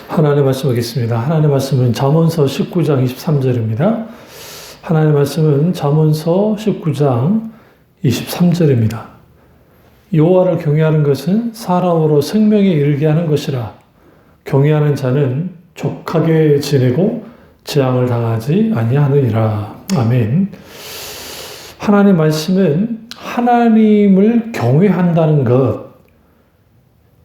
하나님의 말씀 보겠습니다. 하나님의 말씀은 잠언서 19장 23절입니다. 하나님의 말씀은 잠언서 19장 23절입니다. 여호와를 경외하는 것은 사람으로 생명에 이르게 하는 것이라. 경외하는 자는 족하게 지내고 재앙을 당하지 아니하느니라. 아멘. 하나님의 말씀은 하나님을 경외한다는 것,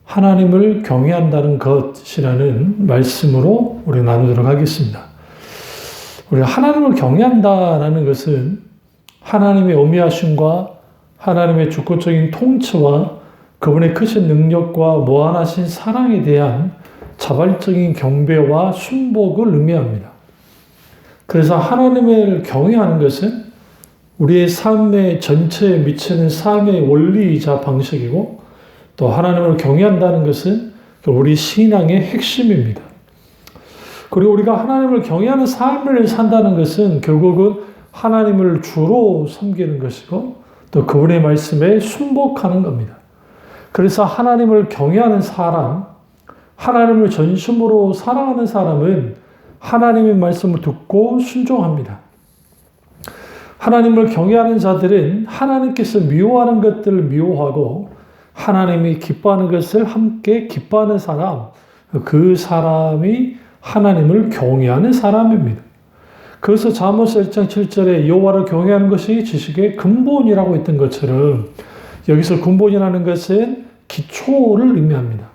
하나님을 경외한다는 것이라는 말씀으로 우리 나누도록 하겠습니다. 우리가 하나님을 경외한다라는 것은 하나님의 어미하심과 하나님의 주권적인 통치와 그분의 크신 능력과 무한하신 사랑에 대한 자발적인 경배와 순복을 의미합니다. 그래서 하나님을 경외하는 것은 우리의 삶의 전체에 미치는 삶의 원리이자 방식이고, 또 하나님을 경외한다는 것은 우리 신앙의 핵심입니다. 그리고 우리가 하나님을 경외하는 삶을 산다는 것은 결국은 하나님을 주로 섬기는 것이고, 또 그분의 말씀에 순복하는 겁니다. 그래서 하나님을 경외하는 사람, 하나님을 전심으로 사랑하는 사람은 하나님의 말씀을 듣고 순종합니다. 하나님을 경외하는 자들은 하나님께서 미워하는 것들을 미워하고 하나님이 기뻐하는 것을 함께 기뻐하는 사람, 그 사람이 하나님을 경외하는 사람입니다. 그래서 잠언서 1장 7절에 여호와를 경외하는 것이 지식의 근본이라고 했던 것처럼, 여기서 근본이라는 것은 기초를 의미합니다.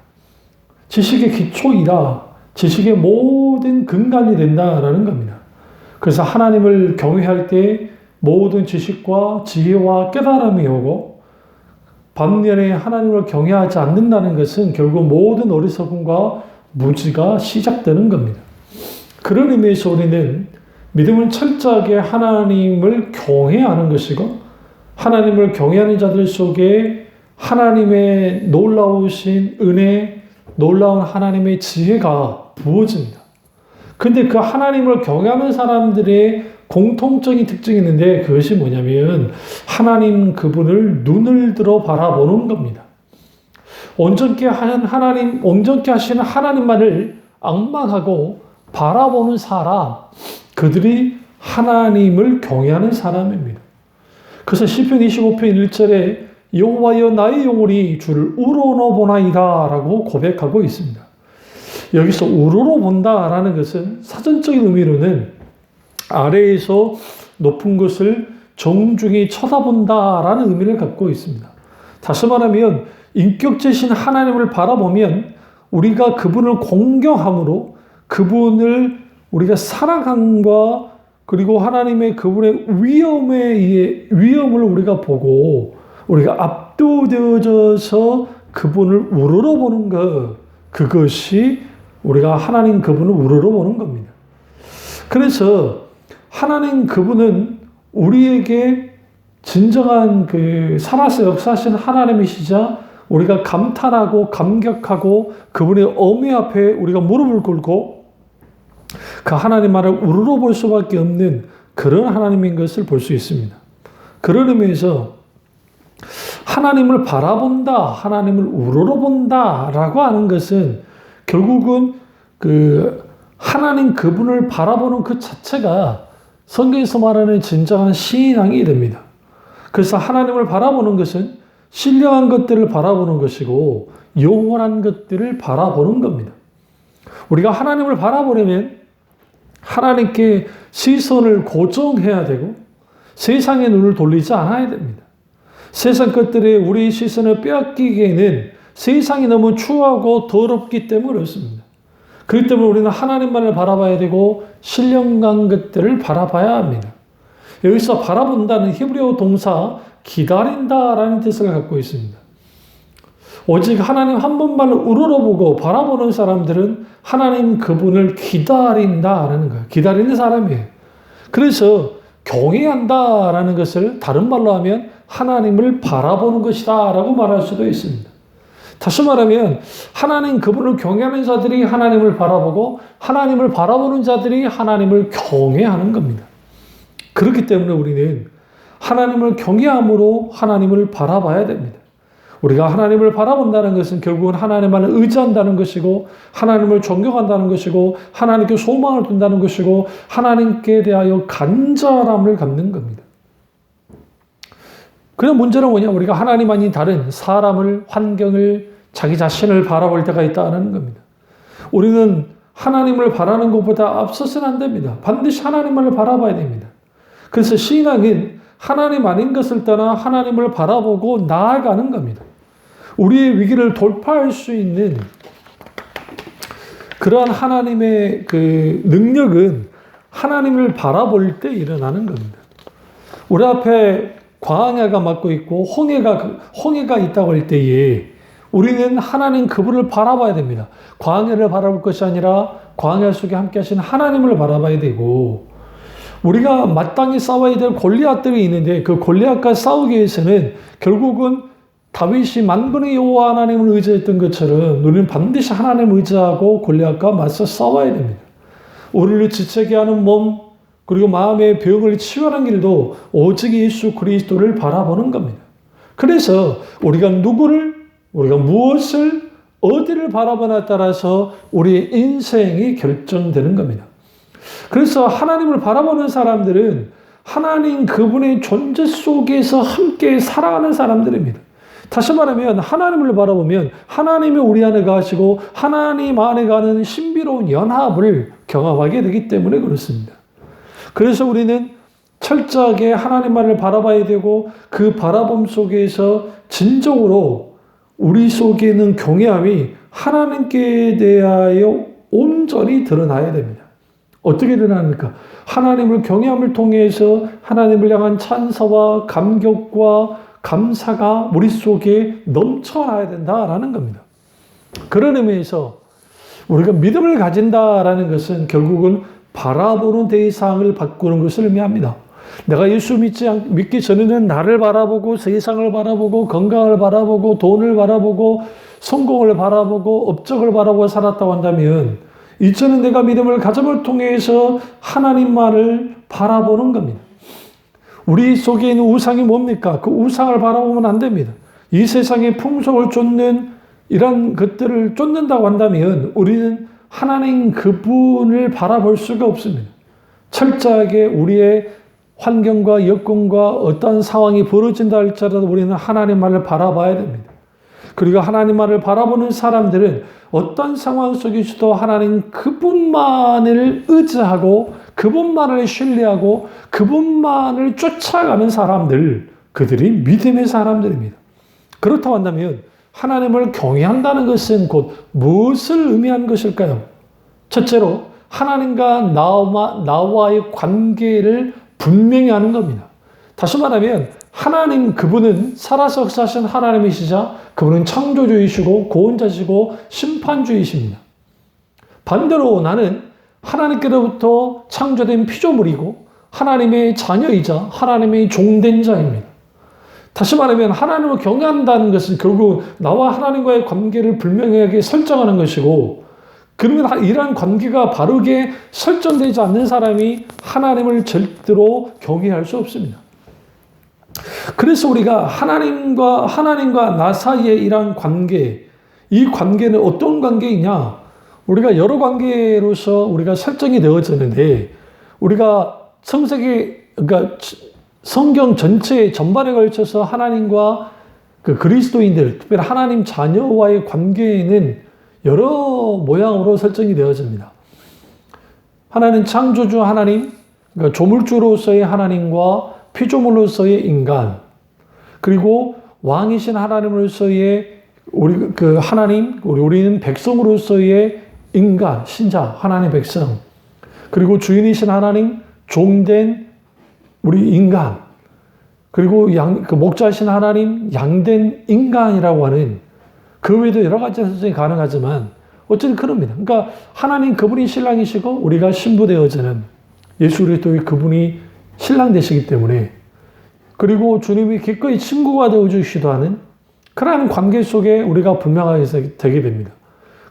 지식의 기초이라, 지식의 모든 근간이 된다라는 겁니다. 그래서 하나님을 경외할 때 모든 지식과 지혜와 깨달음이 오고, 반면에 하나님을 경외하지 않는다는 것은 결국 모든 어리석음과 무지가 시작되는 겁니다. 그런 의미에서 우리는 믿음은 철저하게 하나님을 경외하는 것이고, 하나님을 경외하는 자들 속에 하나님의 놀라우신 은혜, 놀라운 하나님의 지혜가 부어집니다. 근데 그 하나님을 경외하는 사람들의 공통적인 특징이 있는데, 그것이 뭐냐면 하나님 그분을 눈을 들어 바라보는 겁니다. 온전케 하시는 하나님만을 앙망하고 바라보는 사람, 그들이 하나님을 경외하는 사람입니다. 그래서 시편 25편 1절에 여호와여 나의 영혼이 주를 우러러보나이다 라고 고백하고 있습니다. 여기서 우러러본다라는 것은 사전적인 의미로는 아래에서 높은 것을 정중히 쳐다본다라는 의미를 갖고 있습니다. 다시 말하면 인격체신 하나님을 바라보면 우리가 그분을 공경함으로 그분을 우리가 사랑함과, 그리고 하나님의 그분의 위엄을 우리가 보고 우리가 압도되어져서 그분을 우러러보는 것, 그것이 우리가 하나님 그분을 우러러보는 겁니다. 그래서 하나님 그분은 우리에게 진정한 살아서 역사하신 하나님이시자 우리가 감탄하고 감격하고 그분의 어미 앞에 우리가 무릎을 꿇고 그 하나님만을 우러러볼 수밖에 없는 그런 하나님인 것을 볼 수 있습니다. 그런 의미에서 하나님을 바라본다, 하나님을 우러러본다 라고 하는 것은 결국은 하나님 그분을 바라보는 그 자체가 성경에서 말하는 진정한 신앙이 됩니다. 그래서 하나님을 바라보는 것은 신령한 것들을 바라보는 것이고 영원한 것들을 바라보는 겁니다. 우리가 하나님을 바라보려면 하나님께 시선을 고정해야 되고 세상의 눈을 돌리지 않아야 됩니다. 세상 것들에 우리의 시선을 빼앗기기에는 세상이 너무 추하고 더럽기 때문에 그렇습니다. 그렇기 때문에 우리는 하나님만을 바라봐야 되고 신령한 것들을 바라봐야 합니다. 여기서 바라본다는 히브리어 동사 기다린다라는 뜻을 갖고 있습니다. 오직 하나님 한 번만을 우러러보고 바라보는 사람들은 하나님 그분을 기다린다라는 거예요. 기다리는 사람이에요. 그래서 경외한다라는 것을 다른 말로 하면 하나님을 바라보는 것이다 라고 말할 수도 있습니다. 다시 말하면 하나님 그분을 경외하는 자들이 하나님을 바라보고 하나님을 바라보는 자들이 하나님을 경외하는 겁니다. 그렇기 때문에 우리는 하나님을 경외함으로 하나님을 바라봐야 됩니다. 우리가 하나님을 바라본다는 것은 결국은 하나님만을 의지한다는 것이고 하나님을 존경한다는 것이고 하나님께 소망을 둔다는 것이고 하나님께 대하여 간절함을 갖는 겁니다. 그런 문제는 뭐냐? 우리가 하나님 아닌 다른 사람을, 환경을, 자기 자신을 바라볼 때가 있다는 겁니다. 우리는 하나님을 바라는 것보다 앞서서는 안 됩니다. 반드시 하나님만을 바라봐야 됩니다. 그래서 신앙은 하나님 아닌 것을 떠나 하나님을 바라보고 나아가는 겁니다. 우리의 위기를 돌파할 수 있는 그러한 하나님의 그 능력은 하나님을 바라볼 때 일어나는 겁니다. 우리 앞에 광야가 막고 있고 홍해가 있다고 할 때에 우리는 하나님 그분을 바라봐야 됩니다. 광야를 바라볼 것이 아니라 광야 속에 함께 하신 하나님을 바라봐야 되고 우리가 마땅히 싸워야 될 골리앗들이 있는데 그 골리앗과 싸우기 위해서는 결국은 다윗이 만군의 여호와 하나님을 의지했던 것처럼 우리는 반드시 하나님을 의지하고 골리앗과 맞서 싸워야 됩니다. 우리를 지체게 하는 몸 그리고 마음의 병을 치유하는 길도 오직 예수 그리스도를 바라보는 겁니다. 그래서 우리가 무엇을 어디를 바라보냐에 따라서 우리의 인생이 결정되는 겁니다. 그래서 하나님을 바라보는 사람들은 하나님 그분의 존재 속에서 함께 살아가는 사람들입니다. 다시 말하면 하나님을 바라보면 하나님이 우리 안에 가시고 하나님 안에 가는 신비로운 연합을 경험하게 되기 때문에 그렇습니다. 그래서 우리는 철저하게 하나님만을 바라봐야 되고 그 바라봄 속에서 진정으로 우리 속에 있는 경외함이 하나님께 대하여 온전히 드러나야 됩니다. 어떻게 드러납니까? 하나님을 경외함을 통해서 하나님을 향한 찬사와 감격과 감사가 우리 속에 넘쳐나야 된다라는 겁니다. 그런 의미에서 우리가 믿음을 가진다라는 것은 결국은 바라보는 대상을 바꾸는 것을 의미합니다. 내가 예수 믿기 전에는 나를 바라보고 세상을 바라보고 건강을 바라보고 돈을 바라보고 성공을 바라보고 업적을 바라보고 살았다고 한다면 이제는 내가 믿음을 가짐을 통해서 하나님만을 바라보는 겁니다. 우리 속에 있는 우상이 뭡니까? 그 우상을 바라보면 안 됩니다. 이 세상의 풍속을 쫓는 이런 것들을 쫓는다고 한다면 우리는 하나님 그분을 바라볼 수가 없습니다. 철저하게 우리의 환경과 여건과 어떤 상황이 벌어진다 할지라도 우리는 하나님만을 바라봐야 됩니다. 그리고 하나님만을 바라보는 사람들은 어떤 상황 속에서도 하나님 그분만을 의지하고 그분만을 신뢰하고 그분만을 쫓아가는 사람들, 그들이 믿음의 사람들입니다. 그렇다고 한다면 하나님을 경외한다는 것은 곧 무엇을 의미하는 것일까요? 첫째로 하나님과 나와의 관계를 분명히 하는 겁니다. 다시 말하면 하나님 그분은 살아서 역사하신 하나님이시자 그분은 창조주이시고 구원자시고 심판주이십니다. 반대로 나는 하나님께로부터 창조된 피조물이고 하나님의 자녀이자 하나님의 종된 자입니다. 다시 말하면 하나님을 경외한다는 것은 결국 나와 하나님과의 관계를 분명하게 설정하는 것이고 그러면 이러한 관계가 바르게 설정되지 않는 사람이 하나님을 절대로 경외할 수 없습니다. 그래서 우리가 하나님과 나 사이의 이러한 관계, 이 관계는 어떤 관계이냐? 우리가 여러 관계로서 우리가 설정이 되어졌는데 우리가 그러니까 성경 전체 전반에 걸쳐서 하나님과 그 그리스도인들, 특별히 하나님 자녀와의 관계에는 여러 모양으로 설정이 되어집니다. 하나는 창조주 하나님, 그러니까 조물주로서의 하나님과 피조물로서의 인간, 그리고 왕이신 하나님으로서의 우리는 백성으로서의 인간, 신자, 하나님 백성, 그리고 주인이신 하나님, 종된 우리 인간, 그리고 목자이신 하나님, 양된 인간이라고 하는 그 외에도 여러 가지 설정이 가능하지만 어쨌든 그럽니다. 그러니까 하나님 그분이 신랑이시고 우리가 신부되어지는 예수 그리스도의 그분이 신랑 되시기 때문에 그리고 주님이 기꺼이 친구가 되어주시기도 하는 그러한 관계 속에 우리가 분명하게 되게 됩니다.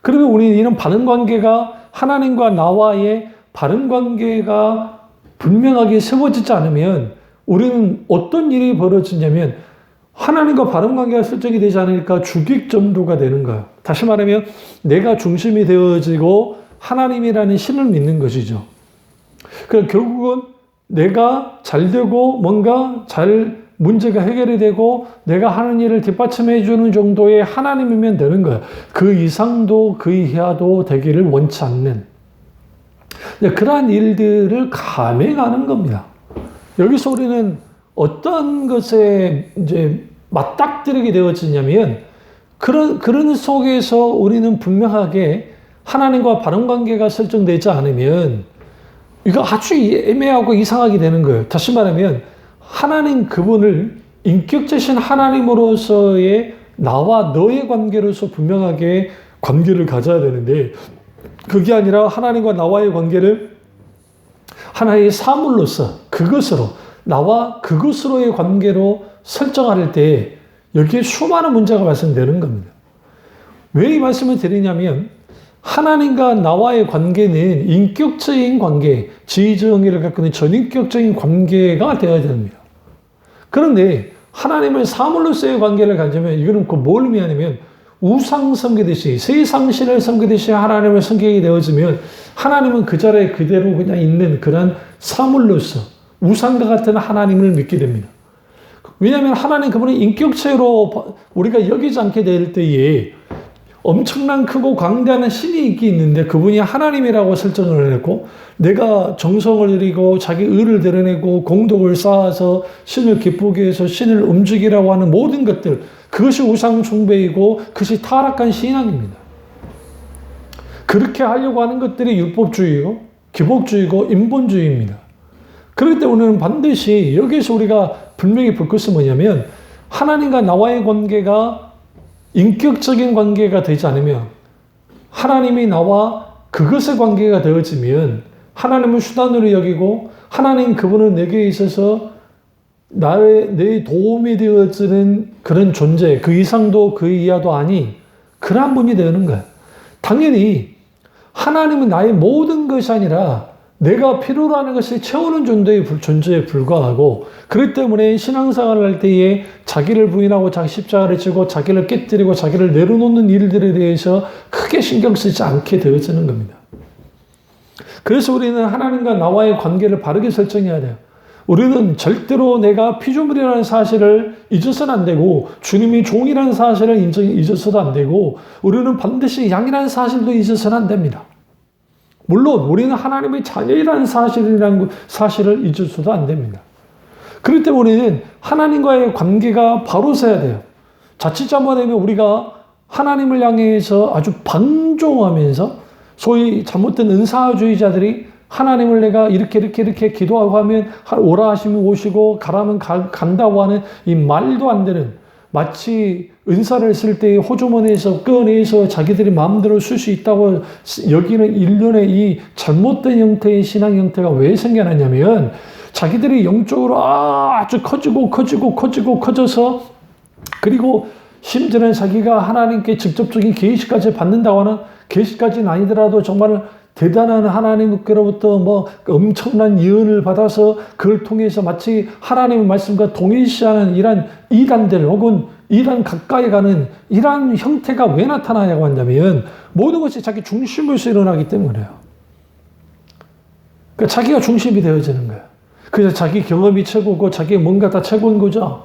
그러면 우리는 이런 바른 관계가 하나님과 나와의 바른 관계가 분명하게 세워지지 않으면 우리는 어떤 일이 벌어지냐면 하나님과 바른 관계가 설정이 되지 않으니까 주객전도가 되는 거예요. 다시 말하면 내가 중심이 되어지고 하나님이라는 신을 믿는 것이죠. 그러니까 결국은 내가 잘 되고 뭔가 잘 문제가 해결이 되고 내가 하는 일을 뒷받침해 주는 정도의 하나님이면 되는 거예요. 그 이상도 그 이하도 되기를 원치 않는 그러한 일들을 감행하는 겁니다. 여기서 우리는 어떤 것에 이제 맞닥뜨리게 되어지냐면 그런 속에서 우리는 분명하게 하나님과 바른 관계가 설정되지 않으면 이거 아주 애매하고 이상하게 되는 거예요. 다시 말하면 하나님 그분을 인격자신 하나님으로서의 나와 너의 관계로서 분명하게 관계를 가져야 되는데 그게 아니라 하나님과 나와의 관계를 하나의 사물로서 그것으로 나와 그것으로의 관계로 설정할 때 여기에 수많은 문제가 발생되는 겁니다. 왜 이 말씀을 드리냐면 하나님과 나와의 관계는 인격적인 관계, 지위정의를 갖고 있는 전인격적인 관계가 되어야 됩니다. 그런데 하나님을 사물로서의 관계를 가지면 이거는 뭘 의미하냐면 우상 섬기듯이 세상신을 섬기듯이 하나님을 섬기게 되어지면 하나님은 그 자리에 그대로 그냥 있는 그런 사물로서 우상과 같은 하나님을 믿게 됩니다. 왜냐하면 하나님 그분은 인격체로 우리가 여기지 않게 될 때에 엄청난 크고 광대한 신이 있는데 그분이 하나님이라고 설정을 했고 내가 정성을 들이고 자기 의를 드러내고 공덕을 쌓아서 신을 기쁘게 해서 신을 움직이라고 하는 모든 것들 그것이 우상 숭배이고 그것이 타락한 신앙입니다. 그렇게 하려고 하는 것들이 율법주의고 기복주의고 인본주의입니다. 그렇기 때문에 우리는 반드시 여기서 우리가 분명히 볼 것은 뭐냐면 하나님과 나와의 관계가 인격적인 관계가 되지 않으면 하나님이 나와 그것의 관계가 되어지면 하나님을 수단으로 여기고 하나님 그분은 내게 있어서 내 도움이 되어지는 그런 존재 그 이상도 그 이하도 아닌 그러한 분이 되는 거예요. 당연히 하나님은 나의 모든 것이 아니라 내가 필요로 하는 것을 채우는 존재에 불과하고 그렇기 때문에 신앙생활을 할 때에 자기를 부인하고 자기 십자가를 지고 자기를 깨뜨리고 자기를 내려놓는 일들에 대해서 크게 신경 쓰지 않게 되어지는 겁니다. 그래서 우리는 하나님과 나와의 관계를 바르게 설정해야 돼요. 우리는 절대로 내가 피조물이라는 사실을 잊어서는 안 되고 주님이 종이라는 사실을 잊어서도 안 되고 우리는 반드시 양이라는 사실도 잊어서는 안 됩니다. 물론 우리는 하나님의 자녀이라는 사실을 잊어서도 안 됩니다. 그렇기 때문에 우리는 하나님과의 관계가 바로 서야 돼요. 자칫 잘못하면 우리가 하나님을 향해서 아주 방종하면서 소위 잘못된 은사주의자들이 하나님을 내가 이렇게 기도하고 하면 오라 하시면 오시고 가라면 간다고 하는 이 말도 안 되는 마치 은사를 쓸 때 호주머니에서 꺼내서 자기들이 마음대로 쓸 수 있다고 여기는 일련의 이 잘못된 형태의 신앙 형태가 왜 생겨났냐면 자기들이 영적으로 아주 커져서 그리고 심지어는 자기가 하나님께 직접적인 계시까지 받는다고 하는 계시까지는 아니더라도 정말 대단한 하나님께로부터 뭐 엄청난 예언을 받아서 그걸 통해서 마치 하나님의 말씀과 동일시하는 이런 이단들 혹은 이단 가까이 가는 이러한 형태가 왜 나타나냐고 한다면 모든 것이 자기 중심에서 일어나기 때문에요. 그러니까 자기가 중심이 되어지는 거예요. 그래서 자기 경험이 최고고 자기 뭔가 다 최고인 거죠.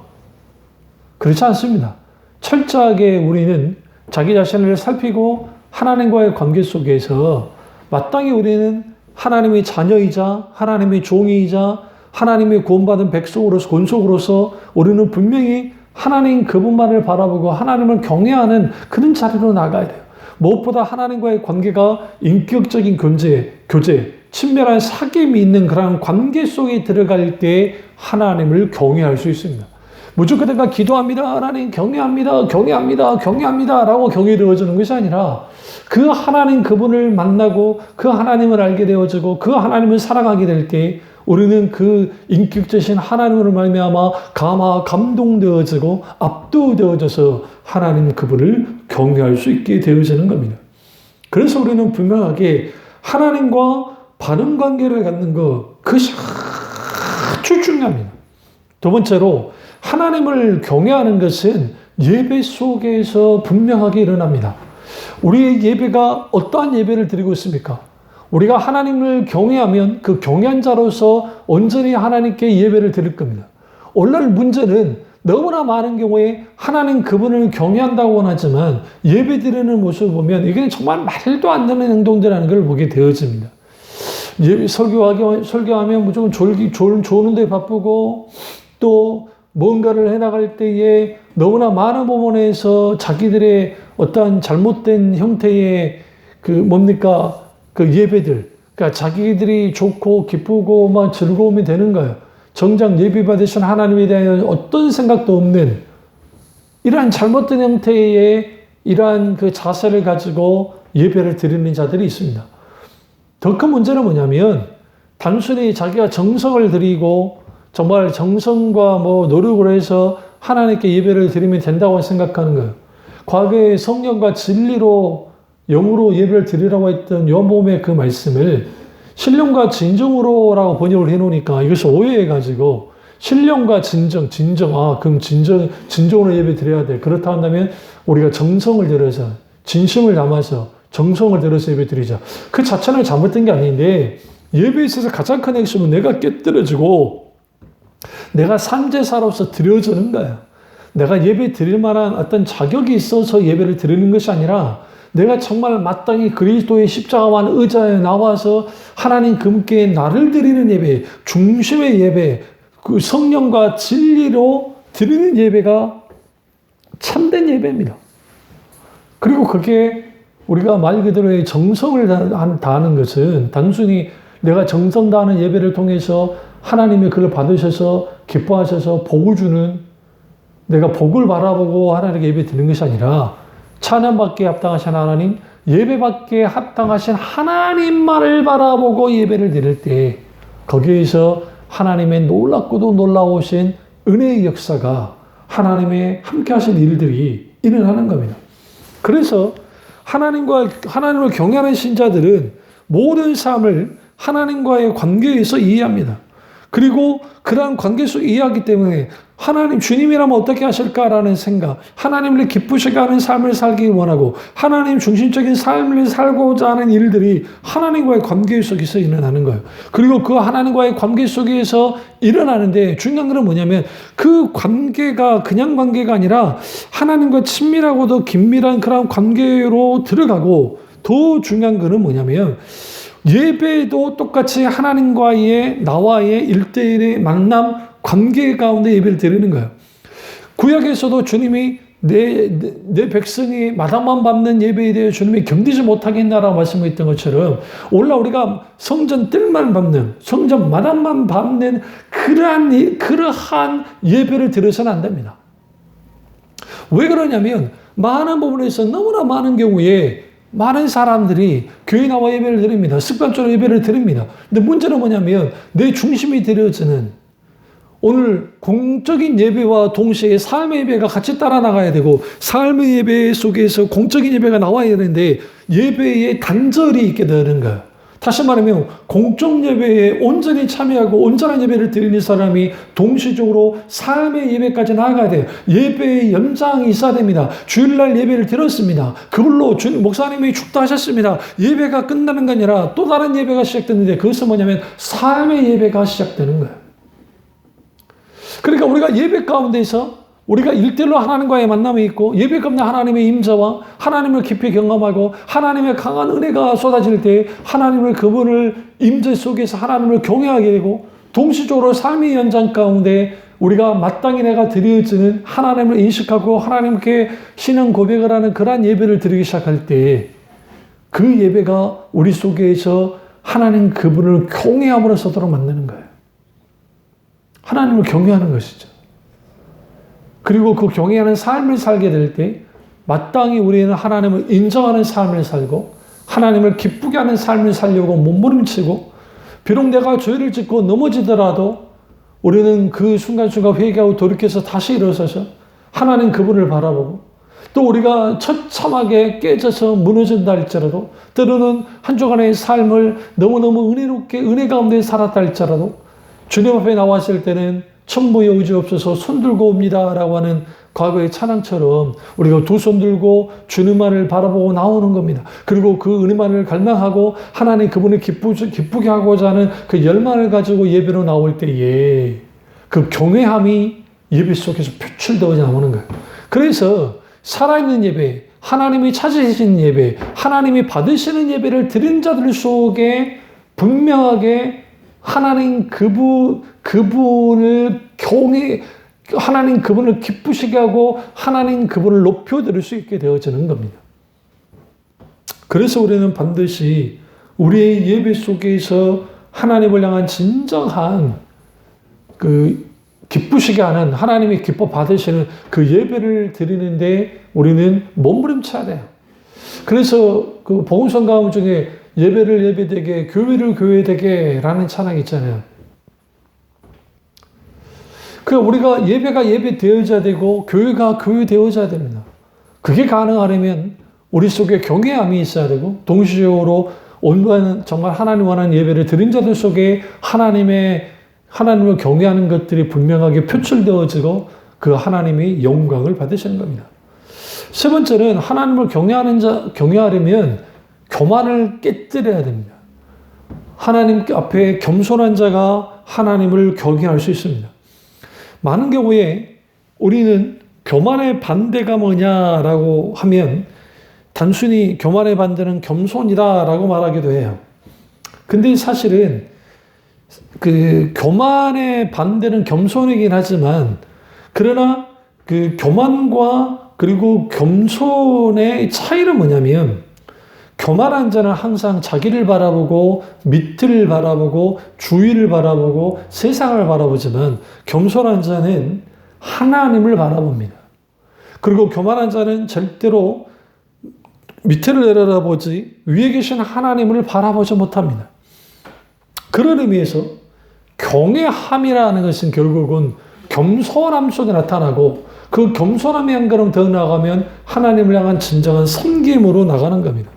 그렇지 않습니다. 철저하게 우리는 자기 자신을 살피고 하나님과의 관계 속에서 마땅히 우리는 하나님의 자녀이자 하나님의 종이이자 하나님의 구원받은 백성으로서 권속으로서 우리는 분명히 하나님 그분만을 바라보고 하나님을 경외하는 그런 자리로 나가야 돼요. 무엇보다 하나님과의 관계가 인격적인 교제, 친밀한 사귐이 있는 그런 관계 속에 들어갈 때 하나님을 경외할 수 있습니다. 무조건 내가 기도합니다. 하나님 경외합니다. 라고 경외되어지는 것이 아니라 그 하나님 그분을 만나고 그 하나님을 알게 되어지고 그 하나님을 사랑하게 될 때 우리는 그 인격적인 하나님으로 말미암아 감동되어지고 압도되어져서 하나님 그분을 경외할 수 있게 되어지는 겁니다. 그래서 우리는 분명하게 하나님과 바른 관계를 갖는 것 그것이 아주 중요합니다. 두 번째로 하나님을 경외하는 것은 예배 속에서 분명하게 일어납니다. 우리의 예배가 어떠한 예배를 드리고 있습니까? 우리가 하나님을 경외하면 그 경외한 자로서 온전히 하나님께 예배를 드릴 겁니다. 오늘 문제는 너무나 많은 경우에 하나님 그분을 경외한다고는 하지만 예배 드리는 모습을 보면 이게 정말 말도 안 되는 행동들이라는 걸 보게 되어집니다. 설교하면 무조건 조는데 바쁘고 또 뭔가를 해나갈 때에 너무나 많은 부분에서 자기들의 어떠한 잘못된 형태의 그 예배들, 그러니까 자기들이 좋고 기쁘고 막 즐거움이 되는 거예요. 정작 예배 받으신 하나님에 대한 어떤 생각도 없는 이러한 잘못된 형태의 이러한 그 자세를 가지고 예배를 드리는 자들이 있습니다. 더 큰 문제는 뭐냐면 단순히 자기가 정성을 들이고 정말 정성과 노력을 해서 하나님께 예배를 드리면 된다고 생각하는 거예요. 과거에 성령과 진리로 영으로 예배를 드리라고 했던 요한복음의 그 말씀을 신령과 진정으로라고 번역을 해놓으니까 이것을 오해해가지고 신령과 그럼 진정으로 예배 드려야 돼. 그렇다 한다면 우리가 정성을 들여서 진심을 담아서 정성을 들여서 예배 드리자. 그 자체는 잘못된 게 아닌데 예배에 있어서 가장 큰 핵심은 내가 깨뜨려지고 내가 산제사로서 드려지는 거야. 내가 예배 드릴 만한 어떤 자격이 있어서 예배를 드리는 것이 아니라 내가 정말 마땅히 그리스도의 십자가와 의자에 나와서 하나님 그분께 나를 드리는 예배, 중심의 예배, 그 성령과 진리로 드리는 예배가 참된 예배입니다. 그리고 그게 우리가 말 그대로의 정성을 다하는 것은 단순히 내가 정성 다하는 예배를 통해서 하나님의 그를 받으셔서 기뻐하셔서 복을 주는 내가 복을 바라보고 하나님께 예배 드리는 것이 아니라 찬양받기에 합당하신 하나님, 예배받기에 합당하신 하나님만을 바라보고 예배를 드릴 때 거기에서 하나님의 놀랍고도 놀라우신 은혜의 역사가 하나님의 함께 하신 일들이 일어나는 겁니다. 그래서 하나님을 경외하는 신자들은 모든 삶을 하나님과의 관계에서 이해합니다. 그리고 그러한 관계 속에 이해하기 때문에 하나님, 주님이라면 어떻게 하실까라는 생각, 하나님을 기쁘시게 하는 삶을 살기 원하고 하나님 중심적인 삶을 살고자 하는 일들이 하나님과의 관계 속에서 일어나는 거예요. 그리고 그 하나님과의 관계 속에서 일어나는데 중요한 건 뭐냐면 그 관계가 그냥 관계가 아니라 하나님과 친밀하고도 긴밀한 그런 관계로 들어가고 더 중요한 거는 뭐냐면 예배도 똑같이 하나님과의 나와의 1대1의 만남 관계 가운데 예배를 드리는 거예요. 구약에서도 주님이 내 백성이 마당만 밟는 예배에 대해 주님이 견디지 못하겠나라고 말씀했던 것처럼 오늘 우리가 성전 뜰만 밟는 성전 마당만 밟는 그러한 예배를 드려서는 안 됩니다. 왜 그러냐면 많은 부분에서 너무나 많은 경우에 많은 사람들이 교회 나와 예배를 드립니다. 습관적으로 예배를 드립니다. 근데 문제는 뭐냐면 내 중심이 드려지는 오늘 공적인 예배와 동시에 삶의 예배가 같이 따라 나가야 되고 삶의 예배 속에서 공적인 예배가 나와야 되는데 예배에 단절이 있게 되는 거예요. 다시 말하면 공적 예배에 온전히 참여하고 온전한 예배를 드리는 사람이 동시적으로 삶의 예배까지 나아가야 돼요. 예배의 연장이 있어야 됩니다. 주일날 예배를 드렸습니다. 그걸로 목사님이 축도하셨습니다. 예배가 끝나는 게 아니라 또 다른 예배가 시작되는데 그것은 뭐냐면 삶의 예배가 시작되는 거예요. 그러니까 우리가 예배 가운데서 우리가 일대일로 하나님과의 만남이 있고 예배 가운데 하나님의 임재와 하나님을 깊이 경험하고 하나님의 강한 은혜가 쏟아질 때 하나님을 그분을 임재 속에서 하나님을 경외하게 되고 동시적으로 삶의 연장 가운데 우리가 마땅히 내가 드려지는 하나님을 인식하고 하나님께 신앙 고백을 하는 그러한 예배를 드리기 시작할 때 그 예배가 우리 속에서 하나님 그분을 경외함으로써도록 만드는 거예요. 하나님을 경외하는 것이죠. 그리고 그 경외하는 삶을 살게 될 때 마땅히 우리는 하나님을 인정하는 삶을 살고 하나님을 기쁘게 하는 삶을 살려고 몸부림치고 비록 내가 죄를 짓고 넘어지더라도 우리는 그 순간순간 회개하고 돌이켜서 다시 일어서서 하나님 그분을 바라보고 또 우리가 처참하게 깨져서 무너진다 할지라도 때로는 한 주간의 삶을 너무너무 은혜롭게 은혜 가운데 살았다 할지라도 주님 앞에 나왔을 때는 천부의 의지 없어서 손 들고 옵니다 라고 하는 과거의 찬양처럼 우리가 두 손 들고 주님만을 바라보고 나오는 겁니다. 그리고 그 은혜만을 갈망하고 하나님 그분을 기쁘게 하고자 하는 그 열망을 가지고 예배로 나올 때에 그 경외함이 예배 속에서 표출되어져 나오는 거예요. 그래서 살아있는 예배, 하나님이 찾으신 예배, 하나님이 받으시는 예배를 드린 자들 속에 분명하게 하나님 그분을 하나님 그분을 기쁘시게 하고 하나님 그분을 높여드릴 수 있게 되어지는 겁니다. 그래서 우리는 반드시 우리의 예배 속에서 하나님을 향한 진정한 기쁘시게 하는 하나님이 기뻐 받으시는 그 예배를 드리는데 우리는 몸부림쳐야 돼요. 그래서 그 복음성 가음 중에 예배를 예배되게 교회를 교회되게 라는 찬양이 있잖아요. 우리가 예배가 예배되어져야 되고 교회가 교회되어져야 됩니다. 그게 가능하려면 우리 속에 경외함이 있어야 되고 동시적으로 온전한 정말 하나님 원하는 예배를 드린 자들 속에 하나님을 경외하는 것들이 분명하게 표출되어지고 그 하나님이 영광을 받으시는 겁니다. 세 번째는 하나님을 경외하려면 교만을 깨뜨려야 됩니다. 하나님 앞에 겸손한 자가 하나님을 경외할 수 있습니다. 많은 경우에 우리는 교만의 반대가 뭐냐라고 하면 단순히 교만의 반대는 겸손이다라고 말하기도 해요. 근데 사실은 그 교만의 반대는 겸손이긴 하지만 그러나 그 교만과 그리고 겸손의 차이는 뭐냐면 교만한 자는 항상 자기를 바라보고 밑을 바라보고 주위를 바라보고 세상을 바라보지만 겸손한 자는 하나님을 바라봅니다. 그리고 교만한 자는 절대로 밑을 내려다보지 위에 계신 하나님을 바라보지 못합니다. 그런 의미에서 경외함이라는 것은 결국은 겸손함 속에 나타나고 그 겸손함이 한 걸음 더 나가면 하나님을 향한 진정한 섬김으로 나가는 겁니다.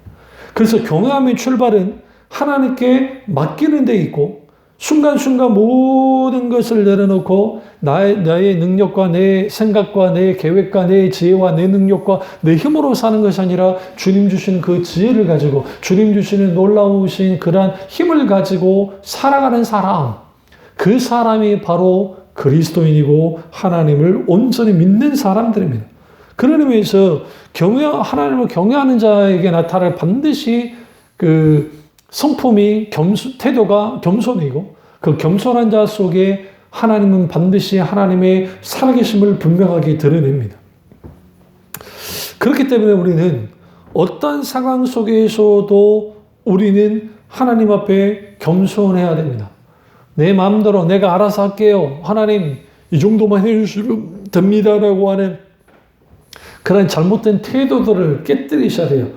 그래서 경외함의 출발은 하나님께 맡기는 데 있고 순간순간 모든 것을 내려놓고 나의 능력과 내 생각과 내 계획과 내 지혜와 내 능력과 내 힘으로 사는 것이 아니라 주님 주신 그 지혜를 가지고 주님 주시는 놀라우신 그러한 힘을 가지고 살아가는 사람, 그 사람이 바로 그리스도인이고 하나님을 온전히 믿는 사람들입니다. 그런 의미에서 하나님을 경외하는 자에게 나타날 반드시 그 성품이 태도가 겸손이고 그 겸손한 자 속에 하나님은 반드시 하나님의 살아계심을 분명하게 드러냅니다. 그렇기 때문에 우리는 어떤 상황 속에서도 우리는 하나님 앞에 겸손해야 됩니다. 내 마음대로 내가 알아서 할게요. 하나님 이 정도만 해주시면 됩니다라고 하는 그런 잘못된 태도들을 깨뜨리셔야 돼요.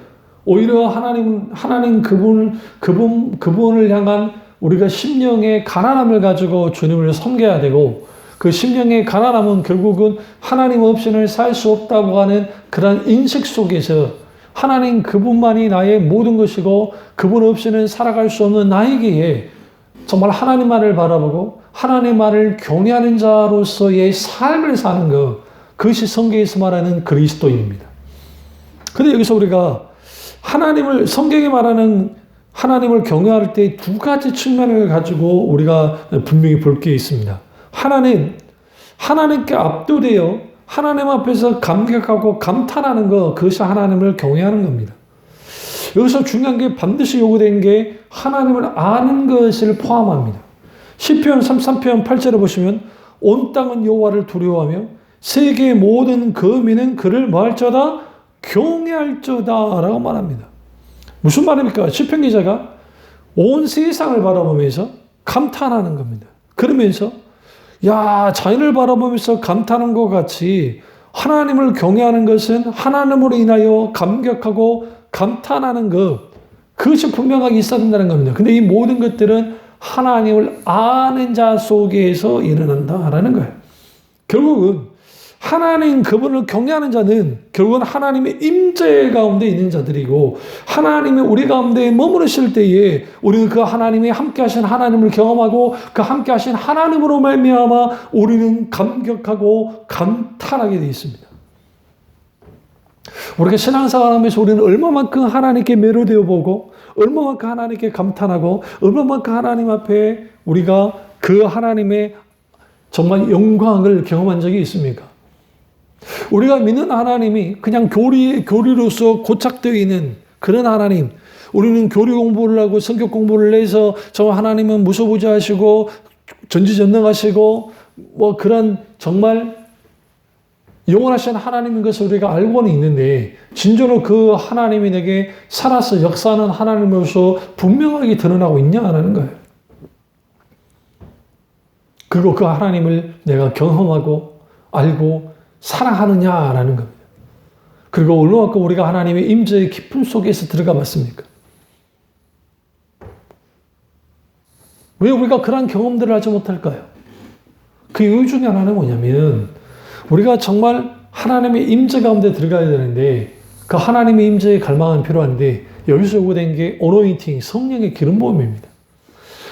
오히려 하나님 그분을 향한 우리가 심령의 가난함을 가지고 주님을 섬겨야 되고 그 심령의 가난함은 결국은 하나님 없이는 살 수 없다고 하는 그런 인식 속에서 하나님 그분만이 나의 모든 것이고 그분 없이는 살아갈 수 없는 나에게 정말 하나님만을 바라보고 하나님만을 경외하는 자로서의 삶을 사는 것, 그것이 성경에서 말하는 그리스도인입니다. 그런데 여기서 우리가 성경이 말하는 하나님을 경외할 때 두 가지 측면을 가지고 우리가 분명히 볼 게 있습니다. 하나는 하나님께 압도되어 하나님 앞에서 감격하고 감탄하는 것, 그것이 하나님을 경외하는 겁니다. 여기서 중요한 게 반드시 요구된 게 하나님을 아는 것을 포함합니다. 시편 33편 8절에 보시면 온 땅은 여호와를 두려워하며 세계의 모든 거민은 그를 뭐할저다? 경외할저다 라고 말합니다. 무슨 말입니까? 시편 기자가 온 세상을 바라보면서 감탄하는 겁니다. 그러면서 자연을 바라보면서 감탄한 것 같이 하나님을 경외하는 것은 하나님으로 인하여 감격하고 감탄하는 것, 그것이 분명하게 있어야 된다는 겁니다. 근데 이 모든 것들은 하나님을 아는 자 속에서 일어난다라는 거예요. 결국은 하나님 그분을 경외하는 자는 결국은 하나님의 임재 가운데 있는 자들이고, 하나님이 우리 가운데 머무르실 때에 우리는 그 하나님이 함께 하신 하나님을 경험하고 그 함께 하신 하나님으로 말미암아 우리는 감격하고 감탄하게 되어 있습니다. 우리가 신앙생활하면서 우리는 얼마만큼 하나님께 매료되어 보고, 얼마만큼 하나님께 감탄하고, 얼마만큼 하나님 앞에 우리가 그 하나님의 정말 영광을 경험한 적이 있습니까? 우리가 믿는 하나님이 그냥 교리로서 고착되어 있는 그런 하나님, 우리는 교리 공부를 하고 성격 공부를 해서 저 하나님은 무소부지하시고 전지전능하시고 뭐 그런 정말 영원하신 하나님인 것을 우리가 알고는 있는데, 진짜로 그 하나님이 내게 살아서 역사하는 하나님으로서 분명하게 드러나고 있냐라는 거예요. 그리고 그 하나님을 내가 경험하고 알고 사랑하느냐라는 겁니다. 그리고 얼마만큼 우리가 하나님의 임재의 깊음 속에서 들어가 봤습니까? 왜 우리가 그런 경험들을 하지 못할까요? 그 이유 중에 하나는 뭐냐면, 우리가 정말 하나님의 임재 가운데 들어가야 되는데, 그 하나님의 임재에 갈망은 필요한데, 여기서 요구된 게 어노인팅, 성령의 기름 부음입니다.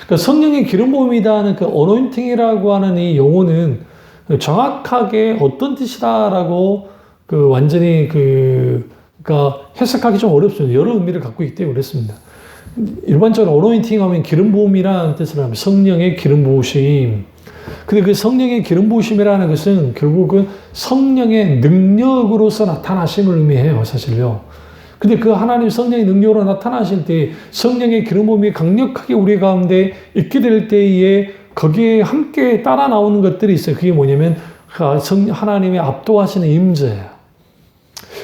그러니까 성령의 기름 부음이라는 그 어노인팅이라고 하는 이 용어는 정확하게 어떤 뜻이다라고 그 완전히 그러니까 해석하기 좀 어렵습니다. 여러 의미를 갖고 있기 때문에 그렇습니다. 일반적으로 어노인팅 하면 기름 부음이라는 뜻을 하면 성령의 기름 부으심. 근데 그 성령의 기름 부으심이라는 것은 결국은 성령의 능력으로서 나타나심을 의미해요, 사실요. 근데 그 하나님 성령의 능력으로 나타나실 때 성령의 기름 부음이 강력하게 우리 가운데 있게 될 때에 거기에 함께 따라 나오는 것들이 있어요. 그게 뭐냐면 하나님의 압도하시는 임재예요.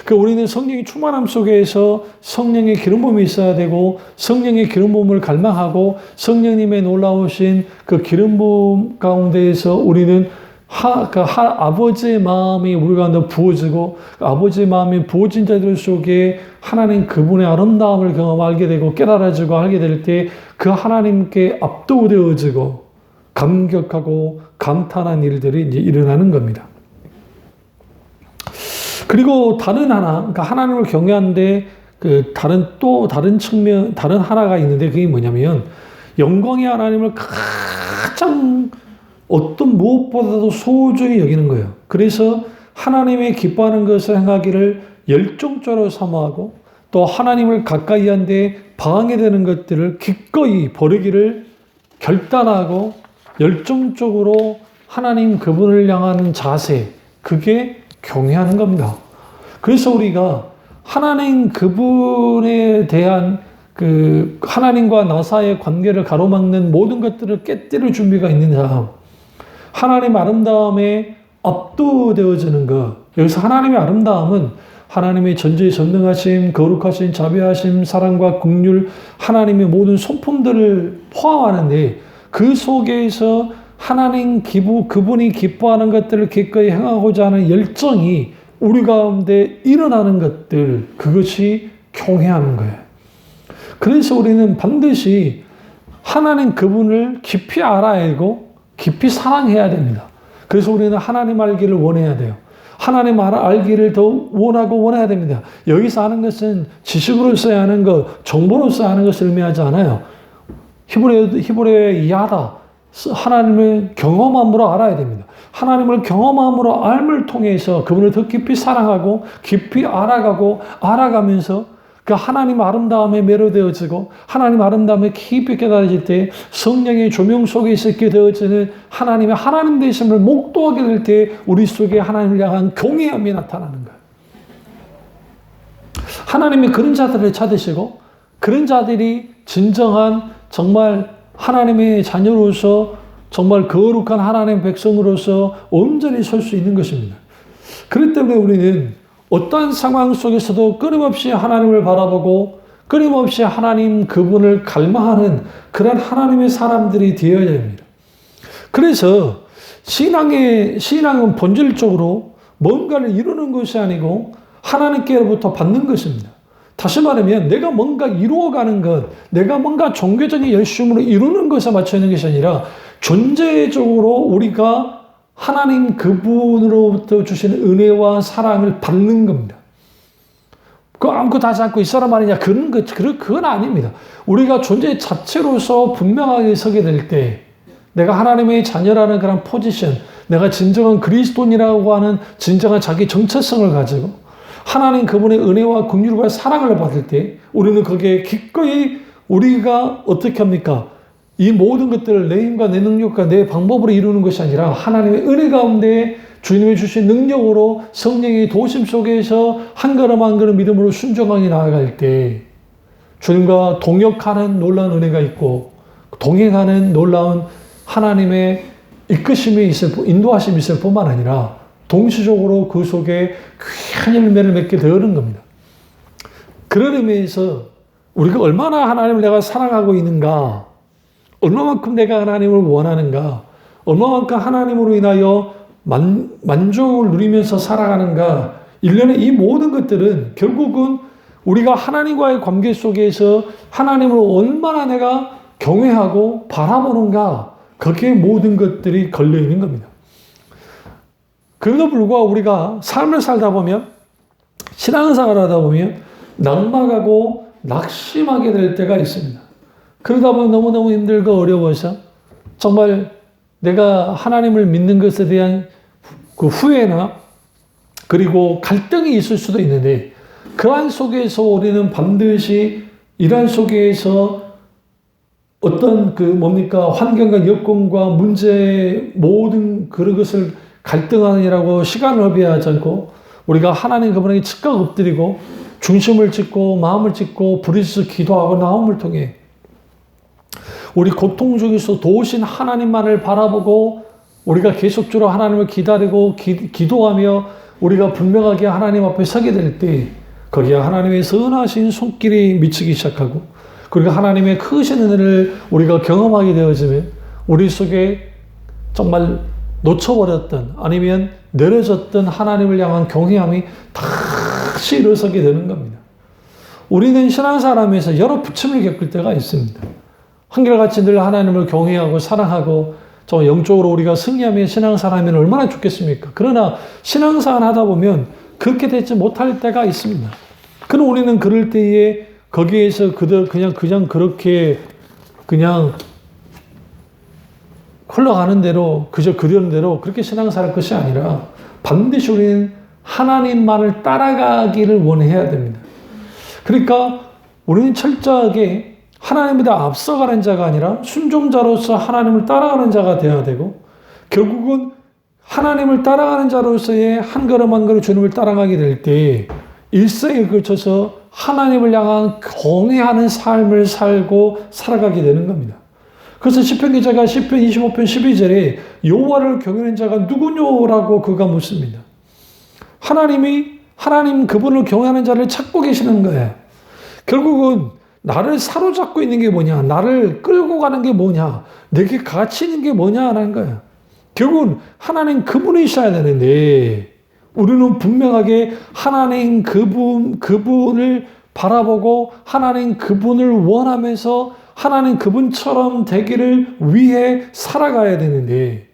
그 우리는 성령의 충만함 속에서 성령의 기름 부음이 있어야 되고, 성령의 기름 부음을 갈망하고 성령님의 놀라우신 그 기름 부음 가운데에서 우리는 아버지의 마음이 우리 가운데 부어지고, 아버지의 마음이 부어진 자들 속에 하나님 그분의 아름다움을 경험하게 되고 깨달아지고 알게 될 때 그 하나님께 압도되어지고 감격하고 감탄한 일들이 이제 일어나는 겁니다. 그리고 다른 하나, 그러니까 하나님을 경외하는데 그 다른 측면, 다른 하나가 있는데 그게 뭐냐면, 영광의 하나님을 가장 어떤 무엇보다도 소중히 여기는 거예요. 그래서 하나님의 기뻐하는 것을 행하기를 열정적으로 사모하고, 또 하나님을 가까이 한데 방해되는 것들을 기꺼이 버리기를 결단하고 열정적으로 하나님 그분을 향하는 자세, 그게 경외하는 겁니다. 그래서 우리가 하나님 그분에 대한 그 하나님과 나 사이의 관계를 가로막는 모든 것들을 깨뜨릴 준비가 있는 사람, 하나님 아름다움에 압도되어지는 것. 여기서 하나님의 아름다움은 하나님의 전지전능하심, 거룩하신 자비하심, 사랑과 긍휼, 하나님의 모든 손품들을 포함하는데, 그 속에서 하나님 그분이 기뻐하는 것들을 기꺼이 행하고자 하는 열정이 우리 가운데 일어나는 것들, 그것이 경외하는 거예요. 그래서 우리는 반드시 하나님 그분을 깊이 알아야고 깊이 사랑해야 됩니다. 그래서 우리는 하나님 알기를 원해야 돼요. 하나님 알기를 더 원하고 원해야 됩니다. 여기서 하는 것은 지식으로서 하는 것, 정보로서 하는 것을 의미하지 않아요. 히브리어의 이하다, 하나님을 경험함으로 알아야 됩니다. 하나님을 경험함으로 알을 통해서 그분을 더 깊이 사랑하고 깊이 알아가면서 그 하나님 아름다움에 매료되어지고, 하나님 아름다움에 깊이 깨달아질 때 성령의 조명 속에 있게 되어지는 하나님의 하나님 되심을 목도하게 될 때 우리 속에 하나님을 향한 경외함이 나타나는 거예요. 하나님이 그런 자들을 찾으시고, 그런 자들이 진정한 정말 하나님의 자녀로서 정말 거룩한 하나님의 백성으로서 온전히 설 수 있는 것입니다. 그렇기 때문에 우리는 어떠한 상황 속에서도 끊임없이 하나님을 바라보고 끊임없이 하나님 그분을 갈망하는 그런 하나님의 사람들이 되어야 됩니다. 그래서 신앙은 본질적으로 뭔가를 이루는 것이 아니고 하나님께로부터 받는 것입니다. 다시 말하면 내가 뭔가 이루어가는 것, 내가 뭔가 종교적인 열심으로 이루는 것에 맞춰 있는 것이 아니라 존재적으로 우리가 하나님 그분으로부터 주시는 은혜와 사랑을 받는 겁니다. 그거 아무것도 하지 않고 이 사람 아니냐? 그건 아닙니다. 우리가 존재 자체로서 분명하게 서게 될 때, 내가 하나님의 자녀라는 그런 포지션, 내가 진정한 그리스도인이라고 하는 진정한 자기 정체성을 가지고 하나님 그분의 은혜와 긍휼과 사랑을 받을 때, 우리는 거기에 기꺼이 우리가 어떻게 합니까? 이 모든 것들을 내 힘과 내 능력과 내 방법으로 이루는 것이 아니라 하나님의 은혜 가운데 주님이 주신 능력으로 성령의 도심 속에서 한 걸음 한 걸음 믿음으로 순종하게 나아갈 때 주님과 동역하는 놀라운 은혜가 있고 동행하는 놀라운 하나님의 이끄심이 인도하심이 있을 뿐만 아니라 동시적으로 그 속에 귀한 열매를 맺게 되는 겁니다. 그런 의미에서 우리가 얼마나 하나님을 내가 사랑하고 있는가, 얼마만큼 내가 하나님을 원하는가, 얼마만큼 하나님으로 인하여 만족을 누리면서 살아가는가, 일련의 이 모든 것들은 결국은 우리가 하나님과의 관계 속에서 하나님을 얼마나 내가 경외하고 바라보는가, 거기에 모든 것들이 걸려 있는 겁니다. 그럼에도 불구하고 우리가 삶을 살다 보면, 신앙생활을 하다 보면 낙망하고 낙심하게 될 때가 있습니다. 그러다 보면 너무너무 힘들고 어려워서 정말 내가 하나님을 믿는 것에 대한 그 후회나 그리고 갈등이 있을 수도 있는데, 그러한 속에서 우리는 반드시 이러한 속에서 어떤 환경과 여건과 문제 모든 그런 것을 갈등하느라고 시간을 허비하지 않고 우리가 하나님 그분에게 즉각 엎드리고 중심을 짓고 마음을 짓고 부르짖어 기도하고 나옴을 통해 우리 고통 중에서 도우신 하나님만을 바라보고 우리가 계속적으로 하나님을 기다리고 기도하며 우리가 분명하게 하나님 앞에 서게 될 때 거기에 하나님의 선하신 손길이 미치기 시작하고 그리고 하나님의 크신 은혜를 우리가 경험하게 되어지면 우리 속에 정말 놓쳐버렸던 아니면 내려졌던 하나님을 향한 경외함이 다시 일어서게 되는 겁니다. 우리는 신앙생활하면서 여러 부침을 겪을 때가 있습니다. 한결같이 늘 하나님을 경외하고 사랑하고 저 영적으로 우리가 승리하며 신앙생활하면 얼마나 좋겠습니까? 그러나 신앙생활 하다 보면 그렇게 되지 못할 때가 있습니다. 그럼 우리는 그럴 때에 거기에서 그냥 그렇게 흘러가는 대로 그저 그러는 대로 그렇게 신앙생활 할 것이 아니라 반드시 우리는 하나님만을 따라가기를 원해야 됩니다. 그러니까 우리는 철저하게 하나님보다 앞서가는 자가 아니라 순종자로서 하나님을 따라가는 자가 되어야 되고 결국은 하나님을 따라가는 자로서의 한 걸음 한 걸음 주님을 따라가게 될 때 일생에 걸쳐서 하나님을 향한 경외하는 삶을 살고 살아가게 되는 겁니다. 그래서 시편 기자가 시편 25편 12절에 여호와를 경외하는 자가 누구뇨라고 그가 묻습니다. 하나님 그분을 경외하는 자를 찾고 계시는 거예요. 결국은 나를 사로잡고 있는 게 뭐냐, 나를 끌고 가는 게 뭐냐, 내게 가치 있는 게 뭐냐라는 거예요. 결국은 하나님 그분이셔야 되는데 우리는 분명하게 하나님 그분을 바라보고 하나님 그분을 원하면서 하나님 그분처럼 되기를 위해 살아가야 되는데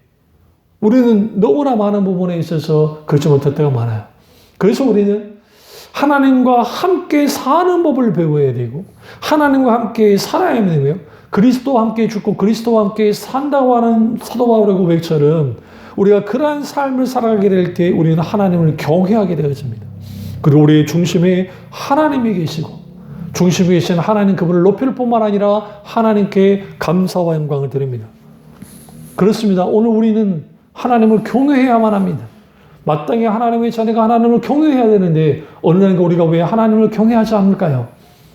우리는 너무나 많은 부분에 있어서 그렇지 못할 때가 많아요. 그래서 우리는 하나님과 함께 사는 법을 배워야 되고 하나님과 함께 살아야 되며 그리스도와 함께 죽고 그리스도와 함께 산다고 하는 사도 바울의 고백처럼 우리가 그러한 삶을 살아가게 될 때 우리는 하나님을 경외하게 되어집니다. 그리고 우리의 중심에 하나님이 계시고 중심에 계신 하나님 그분을 높일 뿐만 아니라 하나님께 감사와 영광을 드립니다. 그렇습니다. 오늘 우리는 하나님을 경외해야만 합니다. 마땅히 하나님의 자녀가 하나님을 경외해야 되는데 어느 날 우리가 왜 하나님을 경외하지 않을까요?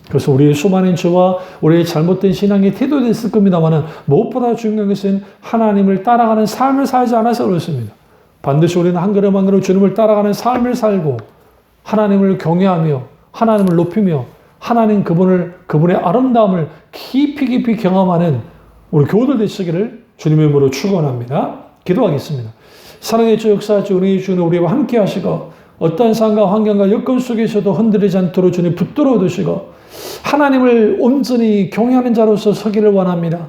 그래서 우리의 수많은 죄와 우리의 잘못된 신앙의 태도도 있을 겁니다만 무엇보다 중요한 것은 하나님을 따라가는 삶을 살지 않아서 그렇습니다. 반드시 우리는 한 걸음 한 걸음 주님을 따라가는 삶을 살고 하나님을 경외하며 하나님을 높이며 하나님 그분의 아름다움을 깊이 경험하는 우리 교우들 되시기를 주님의 이름으로 축원합니다. 기도하겠습니다. 사랑의 주 역사하시 은혜의 주는 우리와 함께 하시고 어떠한 상황과 환경과 여건 속에서도 흔들리지 않도록 주님 붙들어 두시고 하나님을 온전히 경외하는 자로서 서기를 원합니다.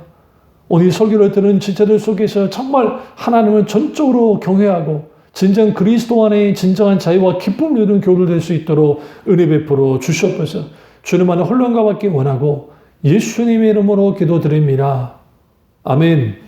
오늘 설교를 들은 지체들 속에서 정말 하나님을 전적으로 경외하고 진정 그리스도 안에 진정한 자유와 기쁨을 누리는 교우들 될 수 있도록 은혜 베풀어 주시옵소서. 주님 안에 혼란과 받기 원하고 예수님의 이름으로 기도드립니다. 아멘.